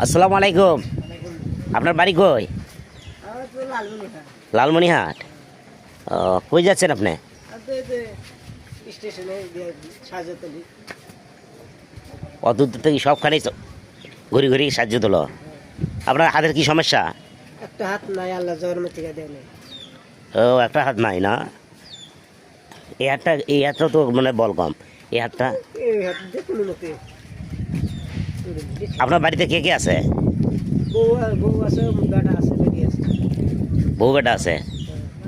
আসসালামু আলাইকুম। আপনার বাড়ি কই? লালমনিহাট। ও, কই যাচ্ছেন আপনি? অত দূর থেকে সবখানেই ঘুরি ঘুরি সাহায্য তোলো। আপনার হাতের কি সমস্যা? একটা হাত নাই, আল্লাহ জন্ম থেকে দেয় নাই। ও, একটা হাত নাই না? এই হাতটা তো মানে বল কম। এই হাতটা এই হাত দেখুন মতে। আপনার বাড়িতে কে কে আছে? বউ আছে, বেটা আছে, বেটি আছে। বউ বেটা আছে।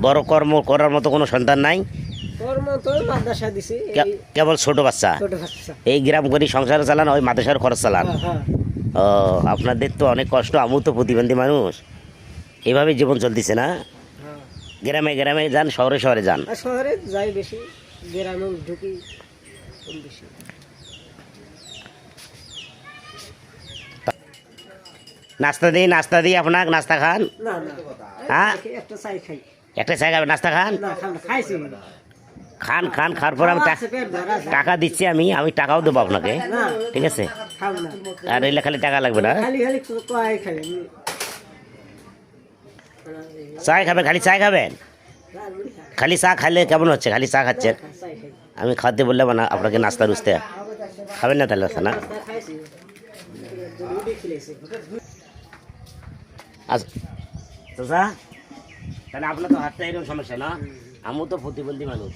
বড় কর্ম করার মতো কোনো সন্তান নাই? কর্ম তো মাদ্রাসা দিছি, কেবল ছোট বাচ্চা। ছোট বাচ্চা। এই গ্রাম করি সংসার চালান, ওই মাদ্রাসার খরচ চালান। হ্যাঁ। ও, আপনাদের তো অনেক কষ্ট। আমু তো প্রতিবন্ধী মানুষ, এভাবে জীবন চলতেছে না? হ্যাঁ। গ্রামে গ্রামে যান, শহরে শহরে যান। আর শহরে যাই বেশি, গ্রামে ঢুকি কম বেশি। নাস্তা দিই আপনাকে। নাস্তা খান? না না, হ্যাঁ, একটা চাই খাই। একটা চা খাবেন? নাস্তা খান? না খাইছি। খান খান, খাওয়ার পর আমি টাকা দিচ্ছি। আমি টাকাও দেবো আপনাকে, না ঠিক আছে? খাব না, আর এলে খালি টাকা লাগবে না। খালি খালি কয় খাই আমি। চা খাবেন? খালি চা খাবেন? খালি চা খাইলে কেমন হচ্ছে? খালি চা খাচ্ছেন? চাই খাই। আমি খাদ্য বললাম না আপনাকে, নাস্তা রুস্তে খাবেন না তাহলে? না নাস্তা খাইছি, রুটি খেয়েছি। আচ্ছা চাচা, তাহলে আপনার তো হাতটা এরকম সমস্যা না? আমিও তো প্রতিবন্ধী মানুষ।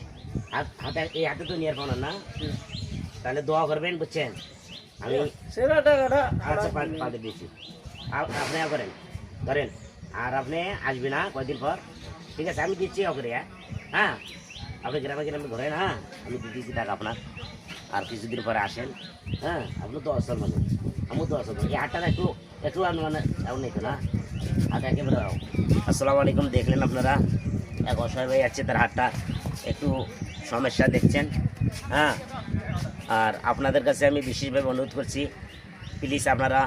এই হাতে তো নিয়ে পাওনা না? তাহলে দোয়া করবেন, বুঝছেন? আমি আচ্ছা পাতে দিয়েছি, আপনি করেন ধরেন। আর আপনি আসবে না কয়দিন পর, ঠিক আছে? আমি দিচ্ছি করে। হ্যাঁ, আপনি গ্রামে গ্রামে ঘোরেন। হ্যাঁ, আমি দিচ্ছি টাকা আপনার। আর কিছুদিন পরে আসেন। হ্যাঁ, আপনি তো অসল মানুষ, আমিও তো অসল মানুষ। এই হাতটা একটু একটু মানে এমন নেই তো না? হাত একেবারে। আসসালামু আলাইকুম। দেখলেন আপনারা, এক অসহায় ভাই যাচ্ছে, তার হাতটা একটু সমস্যা দেখছেন। হ্যাঁ, আর আপনাদের কাছে আমি বিশেষভাবে অনুরোধ করছি, প্লিজ আপনারা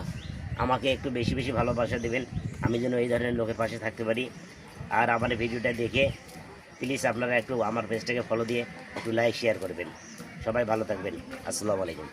আমাকে একটু বেশি বেশি ভালোবাসা দেবেন, আমি যেন এই ধরনের লোকের পাশে থাকতে পারি। আর আমার ভিডিওটা দেখে প্লিজ আপনারা একটু আমার পেজটাকে ফলো দিয়ে একটু লাইক শেয়ার করবেন। সবাই ভালো থাকবেন। আসসালামু আলাইকুম।